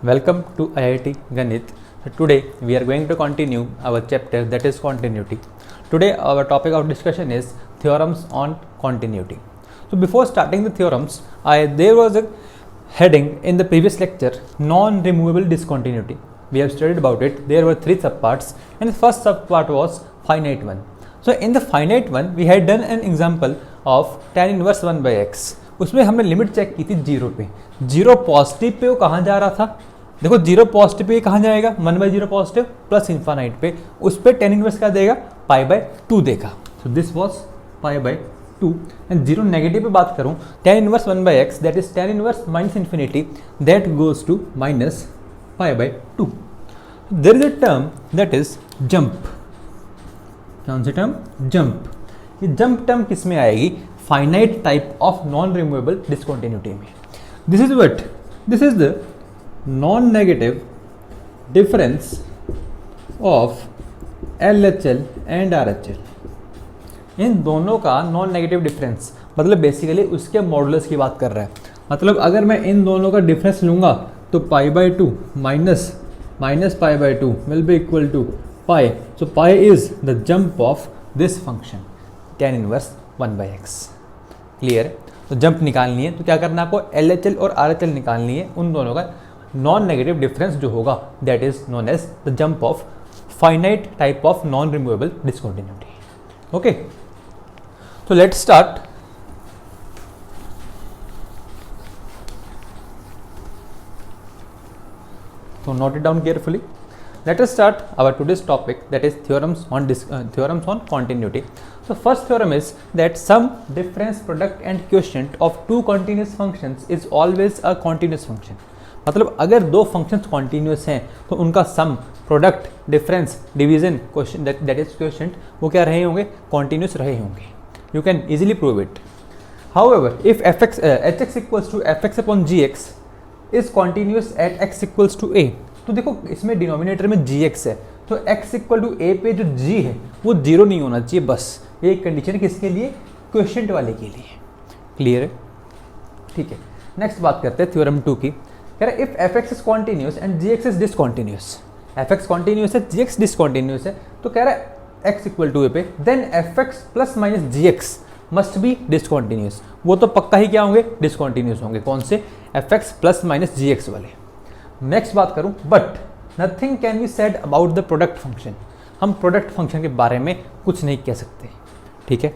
Welcome to IIT Ganit. Today we are going to continue our chapter, that is continuity. Today our topic of discussion is theorems on continuity. So before starting the theorems, there was a heading in the previous lecture, non-removable discontinuity. We have studied about it. There were three subparts and the first subpart was finite one. So in the finite one we had done an example of tan inverse 1 by x. उसमें हमने limit check की थी zero पे. Zero positive पे वो कहाँ जा रहा था? देखो जीरो पॉजिटिव पे कहाँ जाएगा? 1 by zero positive plus infinite पे, उस पर टेन इनवर्स क्या देगा? पाई बाय 2 देगा. So this was pi by 2. And zero negative पे बात करूँ, tan inverse 1 by x that is tan inverse minus infinity that goes to minus pi by 2. There is a term that is jump. कौन सी term? Jump. ये jump term किस में आएगी? Finite type of non removable discontinuity में. This is what? This is the non negative difference of LHL and RHL. इन दोनों का non negative difference मतलब बेसिकली उसके मॉडुलस की बात कर रहा है. मतलब अगर मैं इन दोनों का डिफरेंस लूँगा तो pi by 2 minus pi by 2 will be equal to pi. So pi is the jump of this function tan inverse 1 by x. Clear है? तो जंप निकालनी है तो क्या करना है आपको? LHL और RHL निकालनी है. उन दोनों का नॉन नेगेटिव डिफरेंस जो होगा that is known as the jump of finite type of non removable discontinuity. Okay, so let's start. So note it down carefully. Let us start our today's topic, that is theorems on continuity. So first theorem is that sum, difference, product and quotient of two continuous functions is always a continuous function. मतलब अगर दो functions continuous हैं तो उनका sum, product, difference, division, question that is question वो क्या रहे होंगे? कॉन्टिन्यूस रहे होंगे. You can easily prove it. However, if hx equals to fx upon gx is continuous at x equals to a, तो देखो इसमें डिनोमिनेटर में gx है तो x इक्वल टू a पे जो g है वो जीरो नहीं होना चाहिए. बस ये एक कंडीशन है किसके लिए? क्वेश्चन वाले के लिए. क्लियर है? ठीक है. नेक्स्ट बात करते हैं थ्योरम 2 की. कह रहा है if fx is continuous and gx is discontinuous. fx continuous है, gx डिसकॉन्टिन्यूस है, तो कह रहा है x इक्वल टू ए पे then fx plus minus gx must be discontinuous. वो तो पक्का ही क्या होंगे? डिसकॉन्टिन्यूस होंगे. कौन से? fx प्लस माइनस gx वाले. नेक्स्ट बात करूं, but nothing can be said about the product function. हम प्रोडक्ट फंक्शन के बारे में कुछ नहीं कह सकते. ठीक है?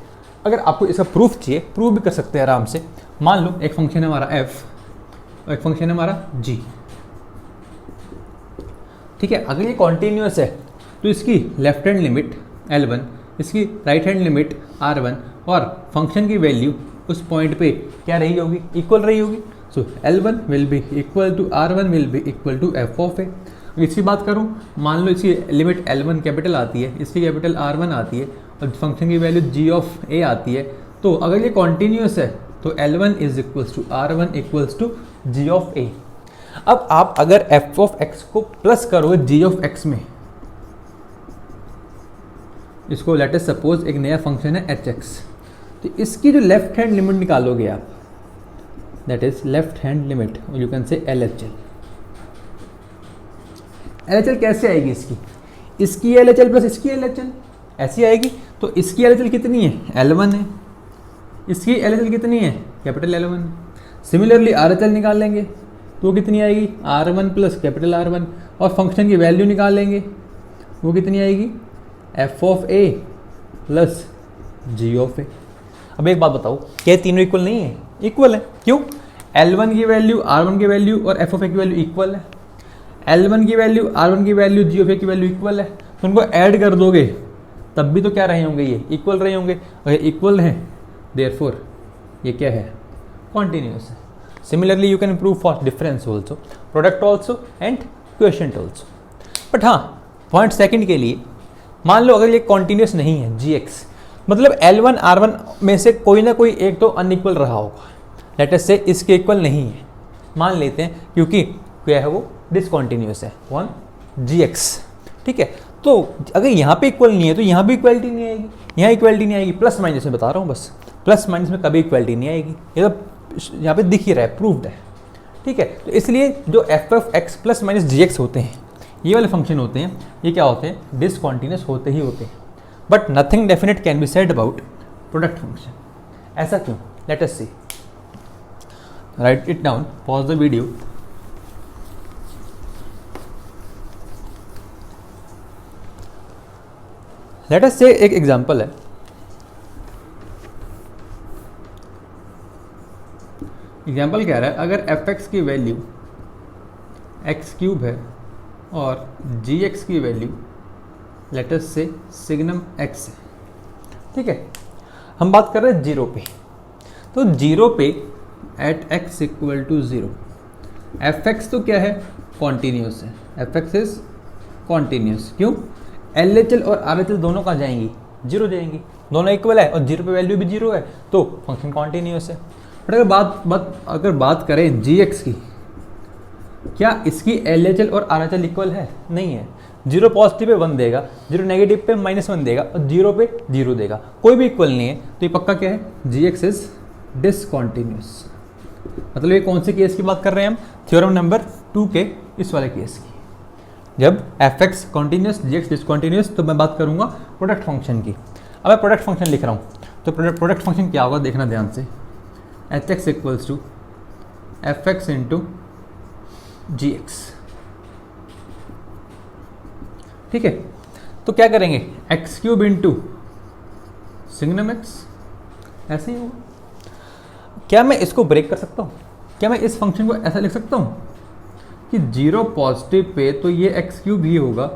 अगर आपको इसका प्रूफ चाहिए, प्रूफ भी कर सकते हैं आराम से. मान लो एक फंक्शन है हमारा f और एक फंक्शन है हमारा g. ठीक है? अगर ये कॉन्टिन्यूस है तो इसकी लेफ्ट हैंड लिमिट L1, इसकी राइट हैंड लिमिट R1 और फंक्शन की वैल्यू उस पॉइंट पे क्या रही होगी? इक्वल रही होगी. So L1 will be equal to R1 will be equal to f of A. इसकी बात करूँ, मान लो इसकी लिमिट L1 कैपिटल आती है, इसकी कैपिटल R1 आती है और फंक्शन की वैल्यू g ऑफ a आती है. तो अगर ये कॉन्टिन्यूस है तो L1 is equals to R1 equals to g of a. अब आप अगर f ऑफ x को प्लस करोगे g ऑफ x में, इसको लेट अस सपोज एक नया फंक्शन है hx, तो इसकी जो लेफ्ट हैंड लिमिट निकालोगे आप that is left hand limit, you can say LHL. LHL कैसे आएगी इसकी? इसकी LHL प्लस इसकी LHL ऐसी आएगी. तो इसकी LHL कितनी है? L1 है. इसकी LHL कितनी है? Capital L1. सिमिलरली RHL निकाल लेंगे तो कितनी आएगी? R1 प्लस कैपिटल R1 और फंक्शन की वैल्यू निकाल लेंगे वो कितनी आएगी? f of a plus g of a. अब एक बात बताओ, क्या तीनों इक्वल नहीं है? इक्वल है. क्यों? L1 की वैल्यू, R1 की वैल्यू और f ऑफ a की वैल्यू इक्वल है. L1 की वैल्यू, R1 की वैल्यू, g ऑफ a की वैल्यू इक्वल है. तो उनको ऐड कर दोगे तब भी तो क्या रहे होंगे? ये इक्वल रहे होंगे. अगर इक्वल है देयरफॉर ये क्या है? कॉन्टिन्यूस है. Similarly you can prove for difference also, product also and quotient also. But हाँ, पॉइंट सेकंड के लिए मान लो अगर ये कॉन्टिन्यूस नहीं है gx, मतलब L1 R1 में से कोई ना कोई एक तो अनइक्वल रहा होगा. लेट अस से इसके इक्वल नहीं है मान लेते हैं क्योंकि क्या है? वो डिसकॉन्टिन्यूस है. कौन? gx. ठीक है? तो अगर यहाँ पे इक्वल नहीं है तो यहाँ भी इक्वलिटी नहीं आएगी, यहाँ इक्वलिटी नहीं आएगी. प्लस माइनस में बता रहा हूँ बस, प्लस माइनस में कभी इक्वलिटी नहीं आएगी. ये तो यहाँ पे दिख ही रहा है, प्रूव्ड है. ठीक है। तो इसलिए जो f of x plus minus g x होते हैं, ये वाले फंक्शन होते हैं, ये क्या होते हैं, डिसकॉन्टिन्यूस होते ही होते हैं। But nothing definite can be said about product function. ऐसा क्यों? Let us see, write it down, pause the video. Let us say एक एग्जांपल है, एग्जाम्पल कह रहा है अगर एफ एक्स की वैल्यू एक्स क्यूब है और जी एक्स की value let us say signum x है, ठीक है। हम बात कर रहे हैं जीरो पे, तो जीरो पे at x equal to zero f x तो क्या है, कॉन्टीन्यूस है, एफ एक्स इज कॉन्टीन्यूस। क्यों? एल एच एल और आर एच एल दोनों कहाँ जाएंगी, जीरो जाएंगी, दोनों इक्वल है और जीरो पे वैल्यू भी जीरो है, तो फंक्शन कॉन्टीन्यूस है। बट अगर बात करें जी एक्स की, क्या इसकी एल एच एल और आर एच एल इक्वल है? नहीं है। जीरो पॉजिटिव पे 1 देगा, जीरो नेगेटिव पे -1 देगा और जीरो पे 0 देगा, कोई भी इक्वल नहीं है, तो ये पक्का क्या है, जी एक्स इज डिसकॉन्टिन्यूस। मतलब ये कौन से केस की बात कर रहे हैं हम, थ्योरम नंबर 2 के इस वाले केस की। जब एफ एक्स कॉन्टीन्यूस जी एक्स डिसकॉन्टिन्यूस, तो मैं बात करूंगा प्रोडक्ट फंक्शन की। अब मैं प्रोडक्ट फंक्शन लिख रहा हूँ, तो प्रोडक्ट फंक्शन क्या होगा देखना ध्यान से, h x equals to f x into g x, ठीक है। तो क्या करेंगे, x cube into signum x, ऐसे ही होगा। क्या मैं इसको ब्रेक कर सकता हूँ? क्या मैं इस फंक्शन को ऐसा लिख सकता हूँ कि जीरो पॉजिटिव पे तो ये एक्स क्यूब ही होगा,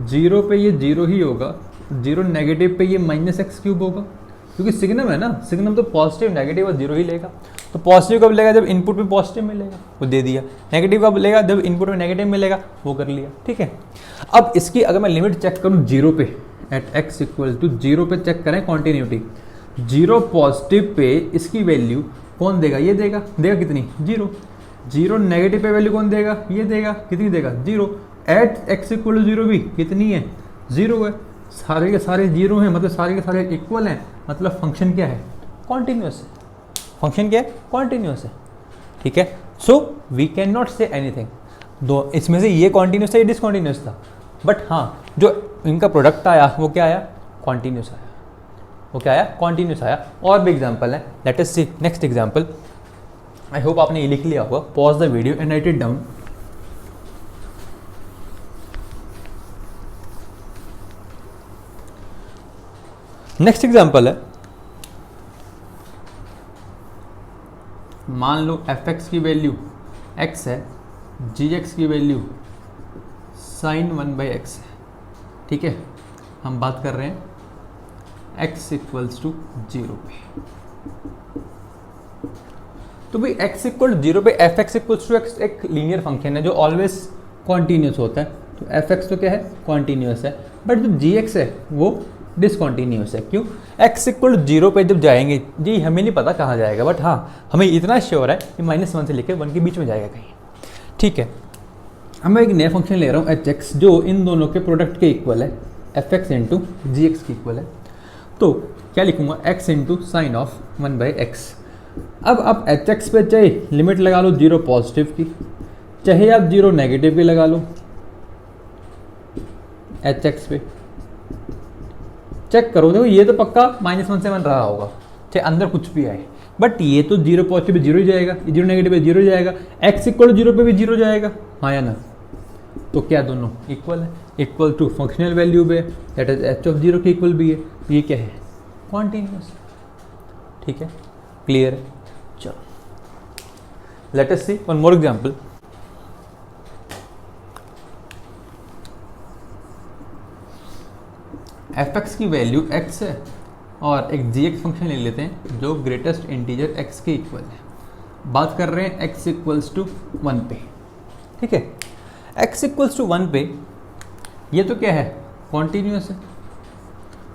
जीरो पे ये जीरो ही होगा, जीरो नेगेटिव पे ये माइनस एक्स क्यूब होगा, क्योंकि सिग्नम है ना, सिग्नम तो पॉजिटिव नेगेटिव और जीरो ही लेगा। तो पॉजिटिव कब लेगा, जब इनपुट में पॉजिटिव मिलेगा, वो दे दिया। नेगेटिव कब लेगा, जब इनपुट में नेगेटिव मिलेगा, वो कर लिया, ठीक है। अब इसकी अगर मैं लिमिट चेक करूँ जीरो पे, at x equal to zero पे चेक करें कॉन्टिन्यूटी, जीरो पॉजिटिव पे इसकी वैल्यू कौन देगा, ये देगा, देगा कितनी, जीरो। जीरो नेगेटिव पे वैल्यू कौन देगा, ये देगा, कितनी देगा, zero. At x equal to zero भी कितनी है, जीरो है। सारे के सारे जीरो हैं, मतलब सारे के सारे इक्वल हैं, मतलब फंक्शन क्या है, कॉन्टिन्यूस है। फंक्शन क्या है, कॉन्टिन्यूस है, ठीक है। So we can not say anything, दो इसमें से ये कॉन्टिन्यूस था, ये डिसकॉन्टिन्यूस था, बट हाँ जो इनका प्रोडक्ट आया वो क्या आया, कॉन्टिन्यूस आया, वो क्या आया, कॉन्टिन्यूस आया। और भी एग्जाम्पल है, let us see next example. I hope आपने ये लिख लिया होगा, pause the video and write it down. Next example है, मान लो एफ एक्स की वैल्यू एक्स है, जी एक्स की वैल्यू साइन 1/x है, ठीक है। हम बात कर रहे हैं x इक्वल्स टू 0 पे, तो भाई x इक्वल 0 पे f x equals to x एक लीनियर फंक्शन है जो ऑलवेज कॉन्टीन्यूस होता है, तो एफ एक्स तो क्या है, कॉन्टीन्यूस है, बट जो जी एक्स है वो डिसकॉन्टीन्यूस है। क्यों? x इक्वल 0 पे जब जाएंगे, जी हमें नहीं पता कहाँ जाएगा, बट हाँ हमें इतना श्योर है कि -1 से लेकर 1 के बीच में जाएगा कहीं, ठीक है। अब मैं एक नया फंक्शन ले रहा हूँ एच एक्स, जो इन दोनों के प्रोडक्ट के इक्वल है, f x into g x के इक्वल है। तो क्या लिखूंगा, x into sine of 1/x। अब आप एच एक्स पे चाहे लिमिट लगा लो जीरो पॉजिटिव की, चाहे आप जीरो नेगेटिव की लगा लो, एच एक्स पे चेक करो, देखो ये तो पक्का -1 से बन रहा होगा, चाहे अंदर कुछ भी आए, बट ये तो जीरो पॉजिटिव पे जीरो ही जाएगा, जीरो नेगेटिव पे जीरो जाएगा, एक्स इक्वल 0 पे भी जीरो जाएगा, हाँ या ना। तो क्या दोनों इक्वल है, इक्वल टू फंक्शनल वैल्यू पे, दैट इज एच ऑफ 0 की इक्वल भी है, तो ये क्या है, कॉन्टिन्यूस, ठीक है, क्लियर है। चलो let us see one more example. F x की वैल्यू x है और एक जी एक्स फंक्शन ले लेते हैं जो ग्रेटेस्ट इंटीजर x के इक्वल है। बात कर रहे हैं x इक्वल्स टू 1 पे, ठीक है। x इक्वल्स टू 1 पे ये तो क्या है, कॉन्टीन्यूस है,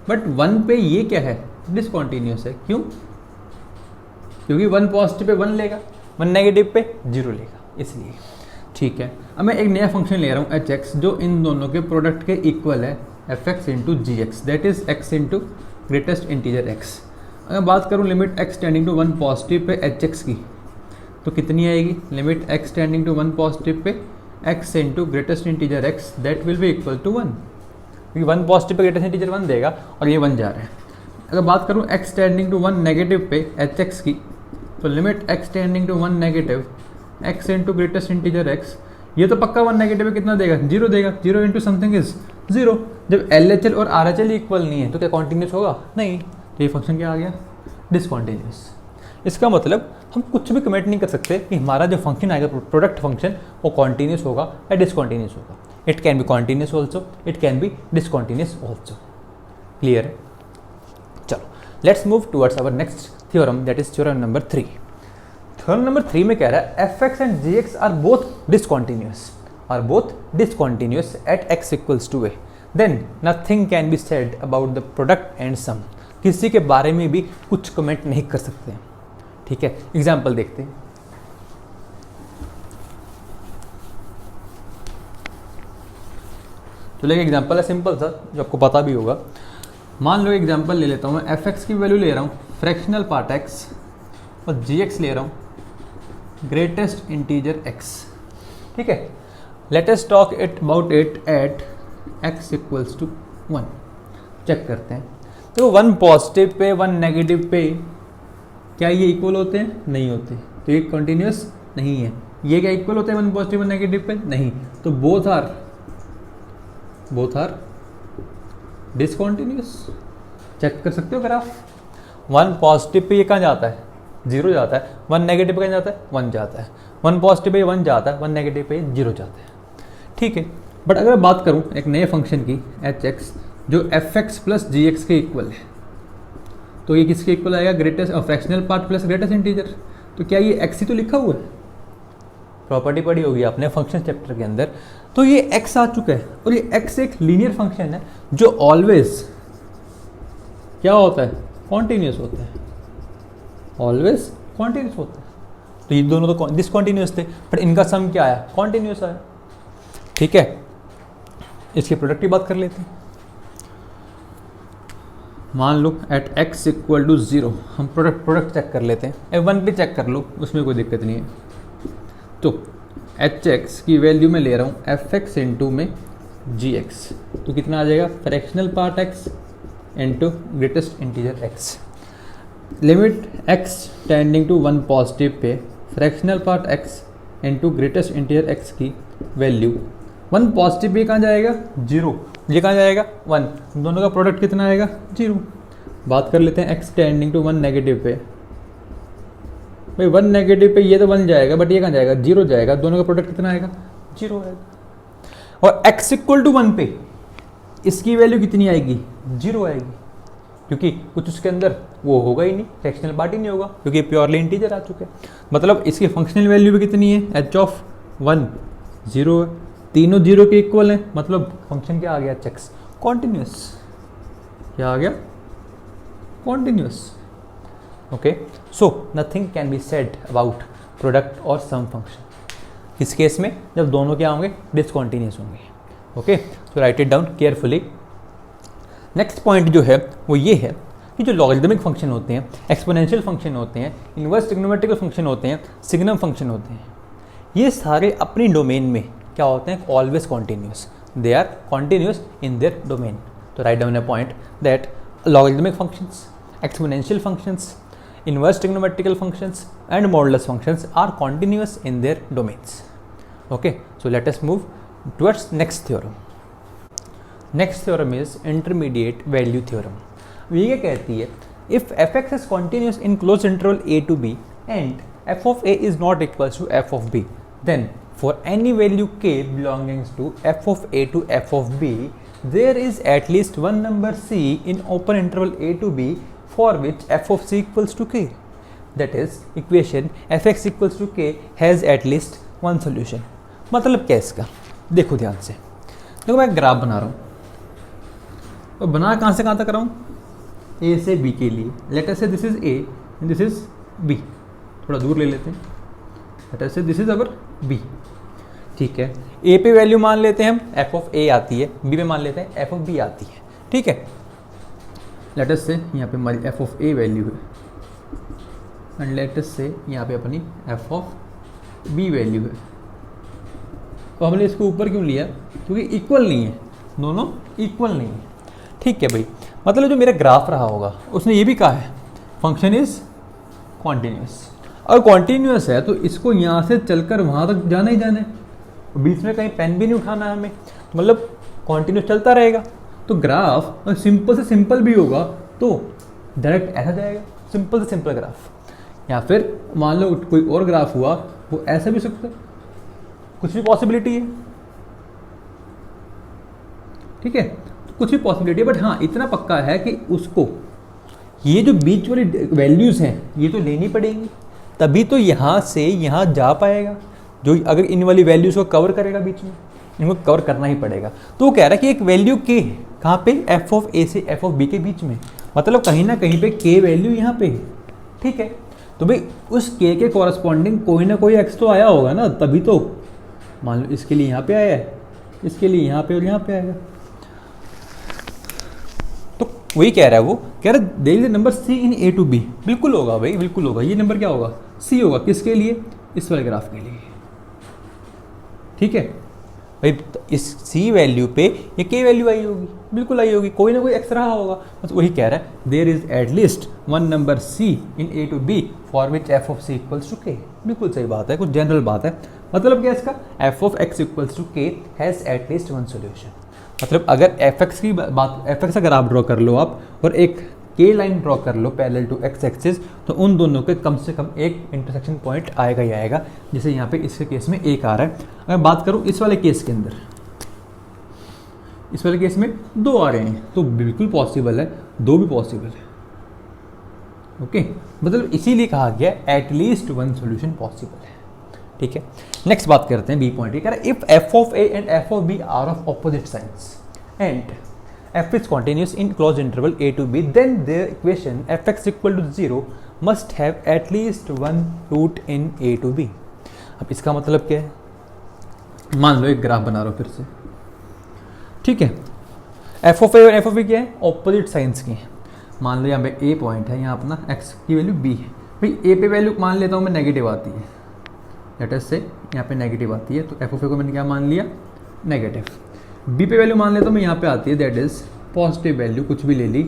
बट 1 पे ये क्या है, डिसकॉन्टीन्यूस है। क्यों? क्योंकि 1 पॉजिटिव पे 1 लेगा, 1 नेगेटिव पे 0 लेगा, इसलिए, ठीक है। अब मैं एक नया फंक्शन ले रहा हूँ एच एक्स, जो इन दोनों के प्रोडक्ट के इक्वल है, f x into g x, that is x into greatest integer x. अगर बात करूँ limit x tending to 1 positive पे एच एक्स की, तो कितनी आएगी, limit x tending to 1 positive पे x into greatest integer x that will be equal to 1, क्योंकि 1 पॉजिटिव पे ग्रेटेस्ट इंटीजर 1 देगा और ये 1 जा रहा है। अगर बात करूँ x टेंडिंग टू 1 नेगेटिव पे hx की, तो limit x tending to 1 negative x into greatest integer x, ये तो पक्का 1 नेगेटिव है, कितना देगा, 0 देगा, 0 इंटू समथिंग इज 0। जब LHL और RHL इक्वल नहीं है तो क्या कॉन्टिन्यूस होगा, नहीं, तो ये फंक्शन क्या आ गया, डिसकॉन्टिन्यूस। इसका मतलब हम कुछ भी कमेंट नहीं कर सकते कि हमारा जो फंक्शन आएगा प्रोडक्ट फंक्शन वो कॉन्टिन्यूस होगा या डिसकॉन्टिन्यूस होगा। It can be continuous also, it can be discontinuous also. Clear है? चलो let's move towards our next theorem, that is theorem number 3। Theorem number 3 में कह रहा है fx and gx are both discontinuous at x equals to a, then nothing can be said about the product and sum. किसी के बारे में भी कुछ कमेंट नहीं कर सकते हैं। ठीक है, एग्जाम्पल देखते हैं। तो लेकिन एग्जाम्पल है सिंपल सा, जो आपको पता भी होगा। मान लो एग्जाम्पल ले लेता हूँ मैं, fx की वैल्यू ले रहा हूँ फ्रैक्शनल पार्ट x और gx ले रहा हूँ ग्रेटेस्ट इंटीजर x। ठीक है, let us talk it about it at x equals to 1। चेक करते हैं। तो 1 पॉजिटिव पे 1 नेगेटिव पे क्या ये इक्वल होते हैं, नहीं होते, तो ये कंटिन्यूस नहीं है। ये क्या इक्वल होते हैं 1 पॉजिटिव 1 नेगेटिव पे, नहीं, तो बोथ आर डिसकंटिन्यूअस। चेक कर सकते हो ग्राफ। 1 पॉजिटिव पे ये कहाँ जाता है, 0 जाता है, 1 नेगेटिव पे कहाँ जाता है, 1 जाता है, 1 पॉजिटिव पे 1 जाता है, 1 नेगेटिव पे 0 जाता है। ठीक है, बट अगर बात करूँ एक नए फंक्शन की hx जो fx प्लस gx के इक्वल है, तो ये किसके इक्वल आएगा, greatest fractional part plus greatest integer. तो क्या ये x ही तो लिखा हुआ है, प्रॉपर्टी पढ़ी होगी आपने फंक्शन चैप्टर के अंदर। तो ये x आ चुका है और ये x एक लीनियर फंक्शन है जो ऑलवेज क्या होता है, कॉन्टिन्यूस होता है, ऑलवेज कॉन्टिन्यूस होता है। तो ये दोनों तो डिसकॉन्टिन्यूस थे, बट इनका सम क्या आया, कॉन्टिन्यूस आया। ठीक है, इसकी प्रोडक्ट की बात कर लेते हैं। मान लो एट x इक्वल टू 0, हम प्रोडक्ट चेक कर लेते हैं। f1 पे चेक कर लो, उसमें कोई दिक्कत नहीं है। तो hx की वैल्यू में ले रहा हूँ fx इंटू में gx, तो कितना आ जाएगा, fractional part x into greatest integer x। Limit x tending to 1 positive पे fractional part x into greatest integer x की वैल्यू 1 पॉजिटिव पे कहाँ जाएगा, 0, ये कहाँ जाएगा, 1, दोनों का प्रोडक्ट कितना आएगा, 0। बात कर लेते हैं x टेंडिंग टू 1 नेगेटिव पे, भाई 1 नेगेटिव पे ये तो 1 जाएगा, बट ये कहाँ जाएगा, 0 जाएगा, दोनों का प्रोडक्ट कितना आएगा, 0 आएगा। और x इक्वल टू 1 पे इसकी वैल्यू कितनी आएगी, 0 आएगी, क्योंकि कुछ उसके अंदर वो होगा ही नहीं, फ्रैक्शनल पार्ट ही नहीं होगा, क्योंकि प्योरली इंटीजर आ चुके हैं। मतलब इसकी फंक्शनल वैल्यू भी कितनी है, h ऑफ 1 0 है, तीनों 0 के इक्वल हैं, मतलब फंक्शन क्या आ गया, x कॉन्टिन्यूस। क्या आ गया, continuous. Okay, so nothing can be said about product और सम फंक्शन। इस केस में जब दोनों क्या होंगे, डिसकॉन्टिन्यूस होंगे। ओके, तो right it down carefully. Next point जो है वो ये है कि जो लॉगरिदमिक फंक्शन होते हैं, एक्सपोनेंशियल फंक्शन होते हैं, इनवर्स ट्रिग्नोमेट्रिकल फंक्शन होते हैं, सिग्नम फंक्शन होते हैं, ये सारे अपनी डोमेन में क्या होते हैं, always continuous, they are continuous in their domain. तो right down a point that logarithmic functions, exponential functions, inverse trigonometrical functions and modulus functions are continuous in their domains. Okay, so let us move towards next theorem. Next theorem is intermediate value theorem. ये क्या कहती है, if fx is continuous in closed interval a to b and f of a is not equals to f of b, then for any value k belonging to f of a to f of b, there is at least one number c in open interval a to b for which f of c equals to k. That is, equation fx equals to k has at least one solution. मतलब क्या इसका, देखो ध्यान से। देखो मैं graph बना रहा हूँ, और बना कहाँ से कहाँ तक रहा हूँ, a से b के लिए। लेट अस से this is a and this is b, थोड़ा दूर ले लेते हैं। लेट अस से दिस इज अवर b, ठीक है। a पे वैल्यू मान लेते हैं हम, f ऑफ a आती है, b पे मान लेते हैं f ऑफ b आती है, ठीक है। लेट अस से यहाँ पे हमारी f ऑफ a वैल्यू है, एंड लेट अस से यहाँ पे अपनी एफ ऑफ बी वैल्यू है। तो हमने इसको ऊपर क्यों लिया? क्योंकि इक्वल नहीं है, दोनों इक्वल नहीं है। ठीक है भाई, मतलब जो मेरा ग्राफ रहा होगा उसने ये भी कहा है फंक्शन इज कॉन्टिन्यूस। अगर कॉन्टिन्यूस है तो इसको यहाँ से चलकर वहाँ तक जाना ही जाना है, बीच में कहीं पेन भी नहीं उठाना है हमें, मतलब कॉन्टिन्यूस चलता रहेगा। तो ग्राफ सिंपल से सिंपल भी होगा तो डायरेक्ट ऐसा जाएगा, सिंपल से सिंपल ग्राफ। या फिर मान लो कोई और ग्राफ हुआ, वो ऐसा भी सकता है, कुछ भी पॉसिबिलिटी है। ठीक है, कुछ भी पॉसिबिलिटी है, बट हाँ इतना पक्का है कि उसको ये जो बीच वाली वैल्यूज़ हैं ये तो लेनी पड़ेंगी, तभी तो यहाँ से यहाँ जा पाएगा। जो अगर इन वाली वैल्यूज़ को कवर करेगा बीच में, इनको कवर करना ही पड़ेगा। तो वो कह रहा है कि एक वैल्यू के कहाँ पे, एफ ऑफ ए से एफ ऑफ बी के बीच में, मतलब कहीं ना कहीं पे के वैल्यू यहाँ पे है। ठीक है, तो भाई उस के कॉरस्पॉन्डिंग कोई ना कोई एक्स तो आया होगा ना, तभी तो मान लो इसके लिए यहाँ पे आया है, इसके लिए यहाँ पे और यहाँ पे आएगा। तो वही कह रहा है, वो कह रहा है there is number c in a to b. बिल्कुल होगा भाई, बिल्कुल होगा। ये नंबर क्या होगा? सी होगा। किसके लिए? इस वाले ग्राफ के लिए। ठीक है भाई, तो इस सी वैल्यू पे ये के वैल्यू आई होगी, बिल्कुल आई होगी, कोई ना कोई एक्स रहा होगा। बस वही कह रहा है there is at least one number c in a to b for which f of c equals to k. बिल्कुल सही बात है, कुछ जनरल बात है। मतलब क्या इसका? F of x equals to k has at least one solution. मतलब अगर एफ एक्स की बात, एफ एक्स अगर आप ड्रॉ कर लो आप और एक के लाइन ड्रॉ कर लो पैरेलल टू एक्स एक्सिस, तो उन दोनों के कम से कम एक इंटरसेक्शन पॉइंट आएगा ही आएगा। जैसे यहाँ पे इसके केस में एक आ रहा है। अगर बात करूँ इस वाले केस के अंदर, इस वाले केस में दो आ रहे हैं, तो बिल्कुल पॉसिबल है, दो भी पॉसिबल है। ओके, मतलब इसीलिए कहा गया एटलीस्ट वन सोल्यूशन पॉसिबल है। ठीक है, नेक्स्ट बात करते हैं बी पॉइंट। कह रहा है if f of a and f of b are of opposite sides and f is continuous in closed interval a to b, then the equation fx equal to 0 must have at least one root in a to b। अब इसका मतलब क्या है? मान लो एक graph बना रहा हूँ फिर से। ठीक है, f of a और f of b क्या है? ऑपोजिट साइंस की है। मान लो यहाँ पे a पॉइंट है, यहाँ अपना x की वैल्यू b है। भाई a पे वैल्यू मान लेता हूँ मैं नेगेटिव आती है, लेट अस से यहाँ पे नेगेटिव आती है, तो f of a को मैंने क्या मान लिया? नेगेटिव। बी पे वैल्यू मान लेता हूँ मैं, यहाँ पे आती है दैट इज पॉजिटिव वैल्यू, कुछ भी ले ली,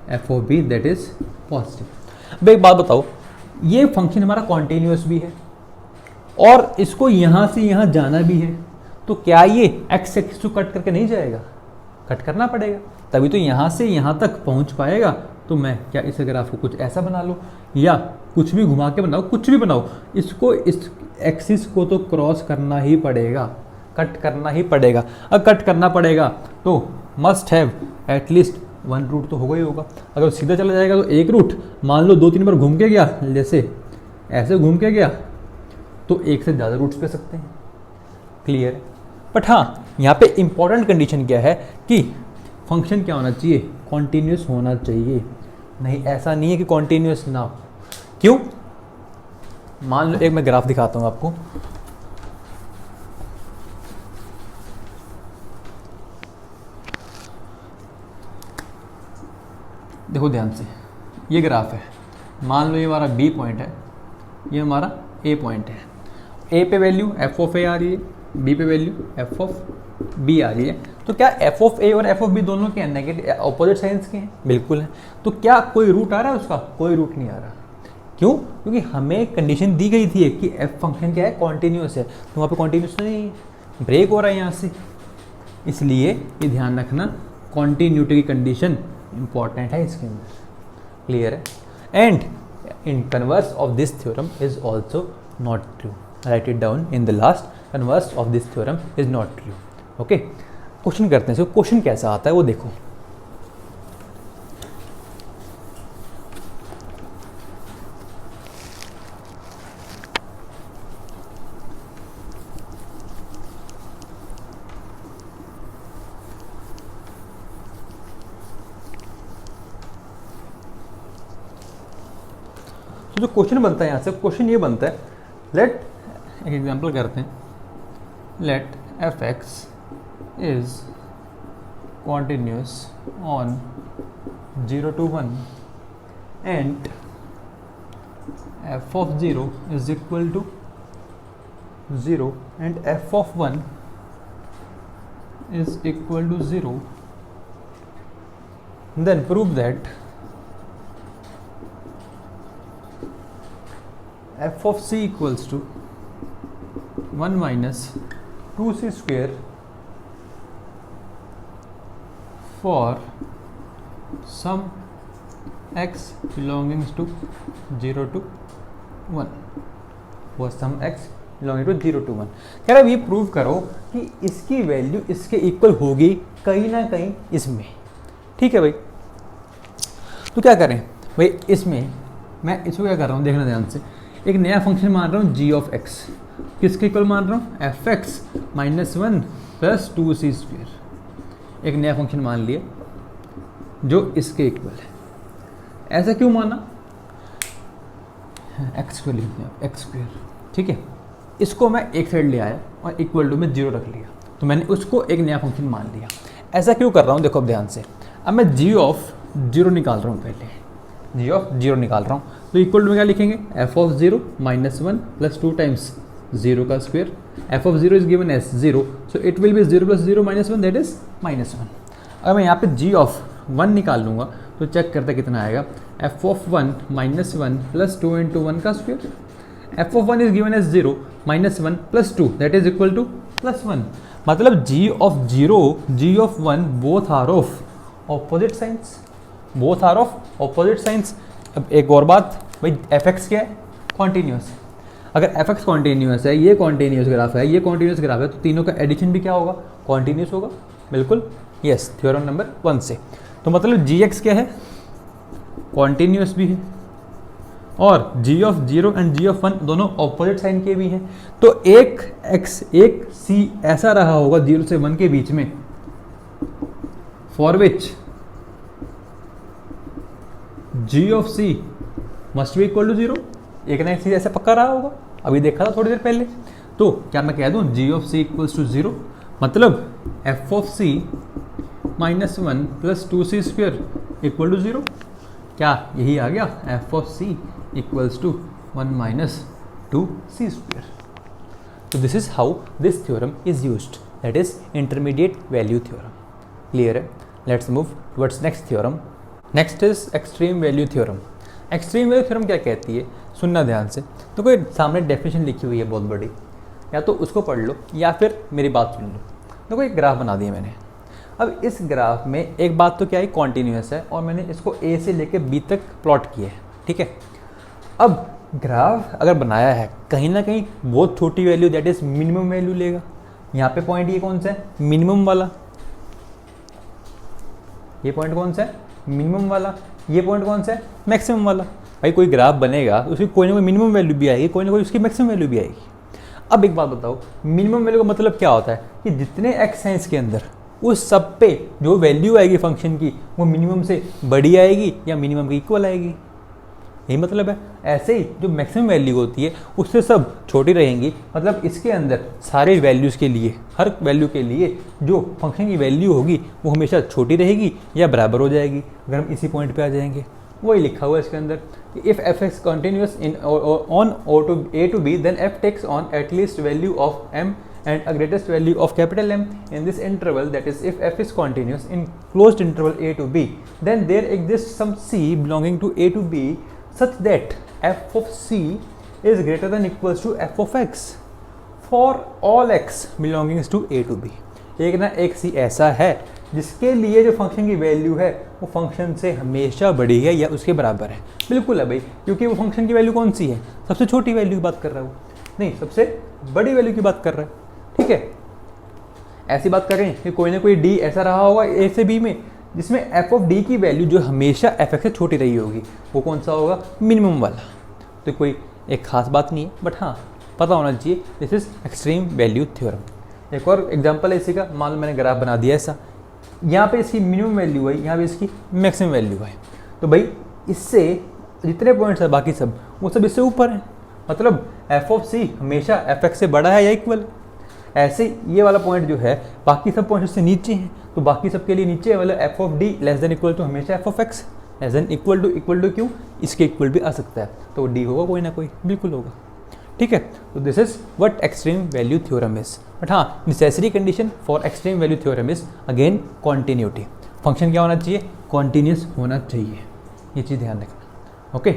f of B that is positive. अब एक बात बताओ, ये फंक्शन हमारा कॉन्टिन्यूस भी है और इसको यहाँ से यहाँ जाना भी है, तो क्या ये एक्स एक्सिस को कट करके नहीं जाएगा? कट करना पड़ेगा, तभी तो यहाँ से यहाँ तक पहुँच पाएगा। तो मैं क्या इस ग्राफ को कुछ ऐसा बना लो या कुछ भी घुमा के बनाओ, कुछ भी बनाओ, इसको इस एक्सिस को तो क्रॉस करना ही पड़ेगा, कट करना ही पड़ेगा। अब कट करना पड़ेगा तो must have at least one root तो होगा ही होगा। अगर सीधा चला जाएगा तो एक रूट, मान लो 2-3 बार घूम के गया, जैसे ऐसे घूम के गया, तो एक से ज़्यादा रूट्स पे सकते हैं। क्लियर है? बट हाँ, यहाँ पे इंपॉर्टेंट कंडीशन क्या है कि फंक्शन क्या होना चाहिए? कॉन्टीन्यूस होना चाहिए। नहीं, ऐसा नहीं है कि कॉन्टीन्यूस ना हो। क्यों? मान लो एक मैं ग्राफ दिखाता हूँ आपको। देखो ध्यान से, ये ग्राफ है, मान लो ये हमारा बी पॉइंट है, ये हमारा ए पॉइंट है। ए पे वैल्यू एफ ऑफ ए आ रही है, बी पे वैल्यू एफ ऑफ बी आ रही है। तो क्या एफ ऑफ ए और एफ ऑफ बी दोनों के नेगेटिव ऑपोजिट साइंस के हैं? बिल्कुल है। तो क्या कोई रूट आ रहा है उसका? कोई रूट नहीं आ रहा। क्यों? क्योंकि हमें कंडीशन दी गई थी कि एफ फंक्शन क्या है? कॉन्टीन्यूस है। तो वहाँ पे कॉन्टीन्यूस नहीं है, ब्रेक हो रहा है यहाँ से, इसलिए ये ध्यान रखना, कॉन्टीन्यूटी की कंडीशन इंपॉर्टेंट है इसके अंदर। क्लियर है? And in converse of this theorem is also not true. Right it down in the last, converse of this theorem is not true. Okay, question करते हैं। क्वेश्चन कैसा आता है वो देखो। तो जो क्वेश्चन बनता है यहाँ से, क्वेश्चन ये बनता है, लेट एक एग्जांपल करते हैं, let f x is continuous on 0 to 1 and f of 0 is equal to 0 and f of 1 is equal to 0, then prove that f of c equals to 1 minus 2c square for some x belonging to 0 to 1, for some x belonging to 0 to 1। कह रहा है ये prove करो कि इसकी value इसके equal होगी कहीं ना कहीं इसमें। ठीक है भाई, तो क्या करें भाई, इसमें मैं इसको क्या कर रहा हूँ देखना ध्यान से, एक नया फंक्शन मान रहा हूँ जी ऑफ एक्स, किसके इक्वल मान रहा हूँ, F x minus 1 plus 2c square, एक नया फंक्शन मान लिया जो इसके इक्वल है। ऐसा क्यों माना, एक्स स्क्वेयर लिखते हैं, एक्स स्क्वेयर। ठीक है, इसको मैं एक साइड ले आया और इक्वल टू में 0 रख लिया, तो मैंने उसको एक नया फंक्शन मान लिया। ऐसा क्यों कर रहा हूँ देखो अब ध्यान से, अब मैं जी ऑफ 0 निकाल रहा हूँ, पहले जी ऑफ 0 निकाल रहा हूँ, तो इक्वल टू में क्या लिखेंगे, f of 0 minus 1 plus 2 times 0 का square, f of 0 is given as 0, so it will be 0 plus 0 minus 1, that is minus 1। अगर मैं यहाँ पे जी ऑफ 1 निकाल लूँगा तो चेक करते कितना आएगा, f of 1 minus 1 plus 2 into 1 का square, f of 1 is given as 0 minus 1 plus 2 that is equal to plus 1। मतलब g of 0 g of 1 both are of opposite signs, both are of opposite signs. अब एक और बात भाई, F x क्या है, continuous. अगर एफ एक्स कॉन्टीन्यूस है, ये कॉन्टीन्यूस ग्राफ है, ये कॉन्टीन्यूस ग्राफ है, तो तीनों का एडिशन भी क्या होगा, कॉन्टीन्यूस होगा। बिल्कुल यस, थ्योरम नंबर 1 से। तो मतलब जी एक्स क्या है, कॉन्टीन्यूस भी है, और जी ऑफ 0 एंड जी ऑफ 1 दोनों ऑपोजिट साइन के भी हैं। तो एक x एक c ऐसा रहा होगा 0 से 1 के बीच में, for which g of c must be equal to 0। एक ना एक चीज ऐसा पक्का रहा होगा, अभी देखा था थोड़ी देर पहले। तो क्या मैं कह दूं g of c equals to 0, मतलब f of c minus 1 plus 2c square equal to 0। क्या यही आ गया, f of c equals to 1 minus 2c square. So this is how this theorem is used, that is intermediate value theorem. Clear है? Let's move towards next theorem. Next is extreme value theorem. Extreme value theorem क्या कहती है, सुनना ध्यान से। तो कोई सामने डेफिनेशन लिखी हुई है बहुत बड़ी, या तो उसको पढ़ लो या फिर मेरी बात सुन लो। तो कोई ग्राफ बना दिया मैंने। अब इस ग्राफ में एक बात तो क्या है, कॉन्टीन्यूस है, और मैंने इसको ए से लेके बी तक प्लॉट किया है। ठीक है, अब ग्राफ अगर बनाया है, कहीं ना कहीं बहुत छोटी value that is minimum value लेगा। यहाँ पे पॉइंट ये कौन सा है, मिनिमम वाला। ये पॉइंट कौन सा है, मिनिमम वाला। ये पॉइंट कौन सा है, मैक्सिमम वाला। भाई कोई ग्राफ बनेगा तो उसकी कोई ना कोई मिनिमम वैल्यू भी आएगी, कोई ना कोई उसकी मैक्सिमम वैल्यू भी आएगी। अब एक बात बताओ, मिनिमम वैल्यू का मतलब क्या होता है कि जितने एक्स हैं इसके अंदर, उस सब पे जो वैल्यू आएगी फंक्शन की वो मिनिमम से बड़ी आएगी या मिनिमम के इक्वल आएगी, यही मतलब है। ऐसे ही जो मैक्सिमम वैल्यू होती है उससे सब छोटी रहेंगी, मतलब इसके अंदर सारे वैल्यूज़ के लिए, हर वैल्यू के लिए जो फंक्शन की वैल्यू होगी वो हमेशा छोटी रहेगी या बराबर हो जाएगी। अगर हम इसी पॉइंट पे आ जाएंगे, वही लिखा हुआ है इसके अंदर, if f x continuous in on o to a to b then f takes on at least value of m and a greatest value of capital M in this interval, that is if f is continuous in closed interval a to b, then there exists some c belonging to a to b such that f of c is greater than equals to f of x for all x belonging to a to b। एक ना एक c ऐसा है जिसके लिए जो function की value है वो फंक्शन से हमेशा बड़ी है या उसके बराबर है। बिल्कुल है भाई, क्योंकि वो फंक्शन की वैल्यू कौन सी है, सबसे छोटी वैल्यू की बात कर रहा है वो, नहीं सबसे बड़ी वैल्यू की बात कर रहा है। ठीक है, ऐसी बात करें कि कोई ना कोई d ऐसा रहा होगा a से b में जिसमें f ऑफ d की वैल्यू जो हमेशा f x से छोटी रही होगी, वो कौन सा होगा, मिनिमम वाला। तो कोई एक खास बात नहीं है, बट हाँ पता होना चाहिए, this is extreme value theorem. एक और एग्जांपल है इसी का, मान लो मैंने ग्राफ बना दिया ऐसा, यहाँ पे इसकी मिनिमम वैल्यू है, यहाँ पे इसकी मैक्सिमम वैल्यू है। तो भाई इससे जितने पॉइंट्स है बाकी सब वो सब इससे ऊपर है, मतलब f ऑफ c हमेशा f x से बड़ा है या इक्वल। ऐसे ये वाला पॉइंट जो है बाकी सब पॉइंट उससे नीचे हैं, तो बाकी सब के लिए नीचे वाला f ऑफ d less than equal to हमेशा f of x। Less than equal to क्यों, इसके इक्वल भी आ सकता है, तो डी होगा कोई ना कोई, बिल्कुल होगा। ठीक है, तो this is what extreme value theorem is. But हाँ, necessary condition for extreme value theorem is again continuity. Function क्या होना चाहिए, कॉन्टिन्यूस होना चाहिए, ये चीज़ ध्यान रखना। Okay,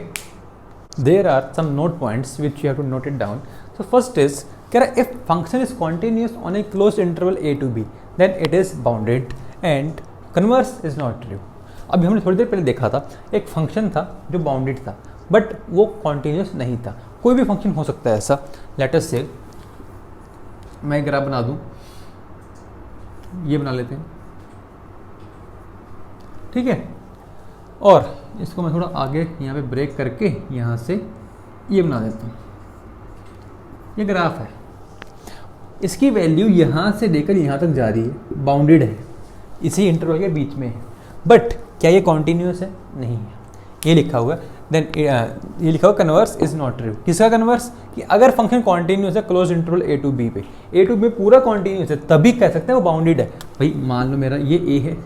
there are some note points which you have to note it down. So first is कह रहा if function is continuous on a close interval a to b then it is bounded and converse is not true. अभी हमने थोड़ी देर पहले देखा था एक function था जो बाउंडेड था बट वो कॉन्टिन्यूस नहीं था। कोई भी फंक्शन हो सकता है ऐसा, लेट अस से मैं ग्राफ बना दूं, ये बना लेते हैं, ठीक है, और इसको मैं थोड़ा आगे यहाँ पे ब्रेक करके यहाँ से ये बना देता हूँ। ये ग्राफ है, इसकी वैल्यू यहाँ से लेकर यहाँ तक जा रही है, बाउंडेड है, इसी इंटरवल के बीच में है, बट क्या ये कॉन्टिन्यूस है, नहीं है, ये लिखा हुआ है। देन ये लिखा हुआ कन्वर्स इज नॉट ट्रू। किसका कन्वर्स, कि अगर फंक्शन कॉन्टिन्यूस है close interval a to b पे, a to b पूरा कॉन्टिन्यूस है, तभी कह सकते हैं वो बाउंडेड है। भाई मान लो मेरा ये a है,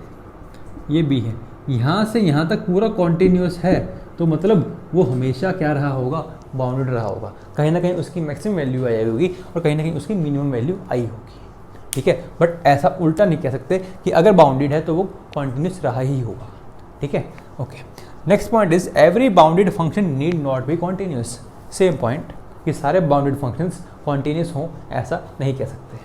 ये b है, यहाँ से यहाँ तक पूरा कॉन्टिन्यूस है, तो मतलब वो हमेशा क्या रहा होगा, बाउंडेड रहा होगा। कहीं ना कहीं उसकी मैक्सिमम वैल्यू आई होगी और कहीं ना कहीं उसकी मिनिमम वैल्यू आई होगी। ठीक है, बट ऐसा उल्टा नहीं कह सकते कि अगर बाउंडेड है तो वो कॉन्टिन्यूस रहा ही होगा। ठीक है, okay. Next point is every bounded function need not be continuous. Same point कि सारे बाउंडेड फंक्शंस कॉन्टिन्यूस हों ऐसा नहीं कह सकते।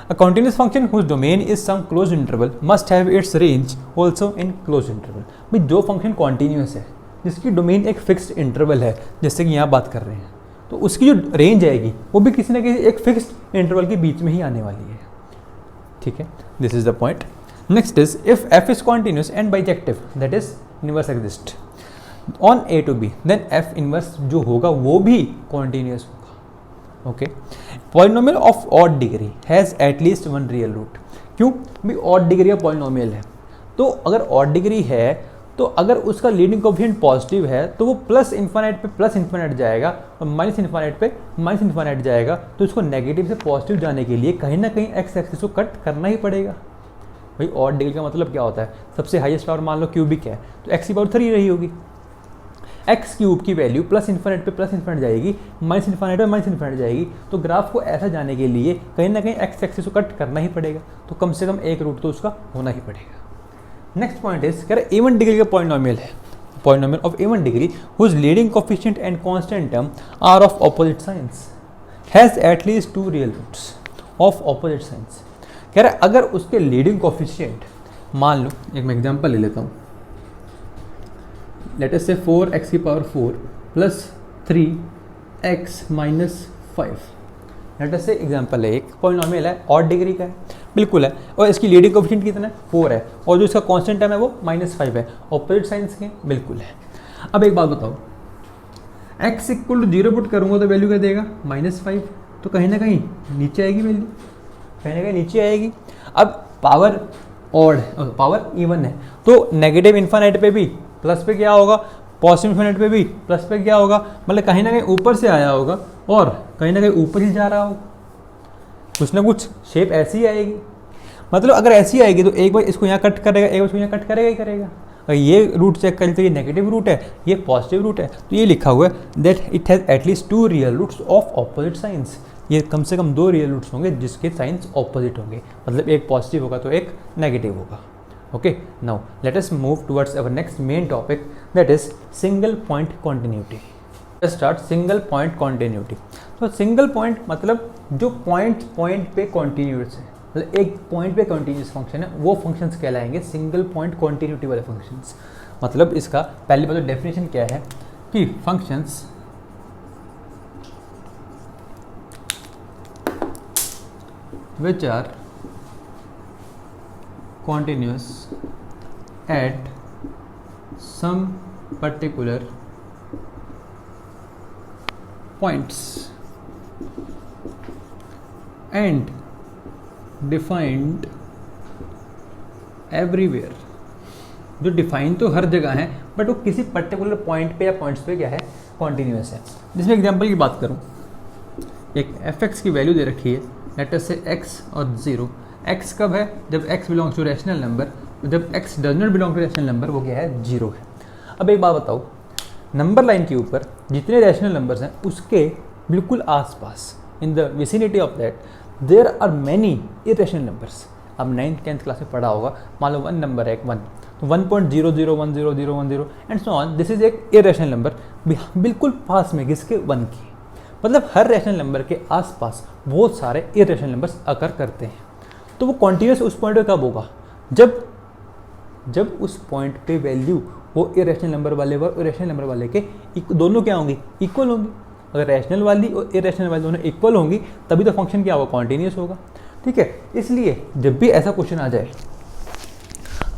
A continuous function whose domain is some closed interval must have its range also in closed interval। भाई जो function continuous है, जिसकी डोमेन एक फिक्स्ड इंटरवल है, जैसे कि यहाँ बात कर रहे हैं, तो उसकी जो रेंज आएगी वो भी किसी न किसी एक फिक्स्ड इंटरवल के बीच में ही आने वाली है। ठीक है, this is the point. Next is if f is continuous and bijective that is inverse exist on a to b then f inverse जो होगा वो भी continuous होगा। Okay, polynomial of odd degree has at least one real root. क्यों भी, odd degree का polynomial है, तो अगर ऑड डिग्री है तो अगर उसका लीडिंग कोएफिशिएंट पॉजिटिव है तो वो प्लस इन्फिनिट पे प्लस इन्फिनिट जाएगा और माइनस इन्फिनिट पे माइनस इन्फिनिट जाएगा। तो उसको नेगेटिव से पॉजिटिव जाने के लिए कहीं ना कहीं एक्स एक्सिस को कट करना ही पड़ेगा। भाई ऑड डिग्री का मतलब क्या होता है, सबसे हाईएस्ट पावर मान लो क्यूबिक है तो एक्स की पावर 3 रही होगी, एक्स क्यूब की वैल्यू प्लस इन्फिनिट पे प्लस इन्फिनिट जाएगी, माइनस इन्फिनिट पे माइनस इन्फिनिट जाएगी। तो ग्राफ को ऐसा जाने के लिए कहीं ना कहीं एक्स एक्सिस को कट करना ही पड़ेगा, तो कम से कम एक रूट तो उसका होना ही पड़ेगा। नेक्स्ट पॉइंट इज कह रहे इवन डिग्री का पॉलिनोमियल है, polynomial of even degree whose leading coefficient and constant term are of opposite signs has at least 2 real roots of opposite signs. कह रहा है अगर उसके लीडिंग कोएफिशिएंट, मान लो एक मैं एग्जांपल ले लेता हूँ, लेट अस से 4x की power 4 plus 3x minus 5। Late us से एग्जांपल है, एक पॉलिनोमियल है, ऑड डिग्री का है, बिल्कुल है, और इसकी लीडिंग कोएफिशिएंट कितना है, 4 है, और जो इसका कांस्टेंट टर्म है वो -5 है, ऑपोजिट साइंस के, बिल्कुल है। अब एक बात बताओ, x इक्वल टू 0 पुट करूँगा तो वैल्यू क्या देगा, -5, तो कहीं ना कहीं नीचे आएगी वैल्यू, कहीं ना कहीं नीचे आएगी। अब पावर ऑड पावर इवन है तो नेगेटिव इन्फिनिट पे भी प्लस पे क्या होगा, पॉजिटिव इन्फिनिट पे भी प्लस पे क्या होगा, मतलब कहीं ना कहीं ऊपर से आया होगा और कहीं ना कहीं ऊपर ही जा रहा होगा, कुछ ना कुछ शेप ऐसी ही आएगी। मतलब अगर ऐसी आएगी तो एक बार इसको यहाँ कट करेगा, एक बार इसको यहाँ कट करेगा ही करेगा। अगर ये रूट चेक करें तो ये नेगेटिव रूट है, ये पॉजिटिव रूट है, तो ये लिखा हुआ है that it has at least 2 real roots of opposite signs. ये कम से कम 2 रियल रूट्स होंगे जिसके साइंस ऑपोजिट होंगे, मतलब एक पॉजिटिव होगा तो एक नेगेटिव होगा। Okay, now let us move towards our next main topic that is single point continuity. Start single point continuity. तो सिंगल पॉइंट मतलब जो पॉइंट पे कॉन्टिन्यूस है, मतलब एक पॉइंट पे कॉन्टिन्यूस फंक्शन है, वो फंक्शंस कहलाएंगे सिंगल पॉइंट कॉन्टिन्यूटी वाले फंक्शंस। मतलब इसका पहली बात तो डेफिनेशन क्या है कि functions which are continuous at some particular points and defined everywhere। जो डिफाइन तो हर जगह है बट वो किसी पर्टिकुलर पॉइंट पे या पॉइंट्स पे क्या है, कॉन्टिन्यूस है। जिसमें एग्जांपल की बात करूं, एक fx की वैल्यू दे रखी है, लेट अस से x और 0। x कब है, जब x belongs to rational number, जब x does not belong to rational number वो क्या है, 0 है। अब एक बात बताओ, नंबर लाइन के ऊपर जितने रैशनल नंबर्स हैं उसके बिल्कुल आसपास, in the vicinity of that there are many irrational numbers. अब 9th 10th क्लास में पढ़ा होगा, मान लो 1 नंबर है, 1 तो 1.0010010 and so on, this is एक इरेशनल नंबर बिल्कुल पास में किसके 1 के। मतलब हर रैशनल नंबर के आसपास बहुत सारे इरेशनल नंबर्स अकर करते हैं। तो वो कॉन्टिन्यूस उस पॉइंट पे कब होगा, जब उस पॉइंट पे वैल्यू वो इरेशनल नंबर वाले व इरेशनल नंबर वाले के दोनों क्या होंगी, इक्वल होंगी। अगर रैशनल वाली और इरेशनल वाली दोनों इक्वल होंगी तभी तो फंक्शन क्या होगा, कॉन्टिन्यूस होगा। ठीक है, इसलिए जब भी ऐसा क्वेश्चन आ जाए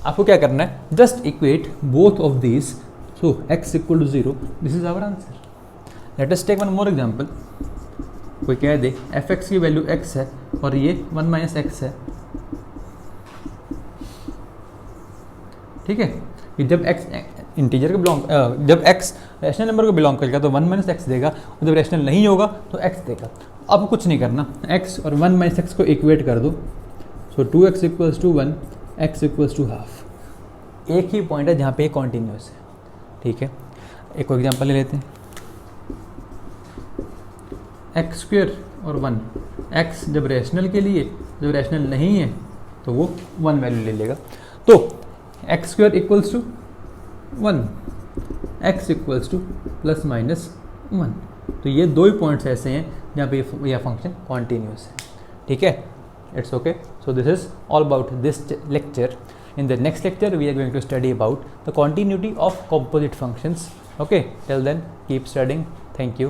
आपको क्या करना है, just equate both of these, so x equal to 0, this is our answer. Let us take one more example. कोई कह दे f(x) की वैल्यू x है और ये 1 माइनस x है। ठीक है, कि जब x इंटीजर के बिलोंग, जब x रैशनल नंबर को बिलोंग करेगा तो 1 माइनस x देगा, और जब रैशनल नहीं होगा तो x देगा। अब कुछ नहीं करना, x और 1 माइनस x को इक्वेट कर दो, so 2x equals to 1, x equals to half. एक ही पॉइंट है जहाँ पे कॉन्टिन्यूस है। ठीक है, एक और एग्जांपल ले लेते हैं, एक्स स्क्वेयर और 1, x जब रैशनल के लिए, जब रैशनल नहीं है तो वो 1 वैल्यू ले लेगा। तो x square equals to 1, x equals to plus minus 1। तो ये दो ही पॉइंट्स ऐसे हैं जहाँ पे यह फंक्शन कॉन्टिन्यूस है। ठीक है, it's okay. So this is all about this lecture. In the next lecture we are going to study about the continuity of composite functions. Okay, till then keep studying. Thank you.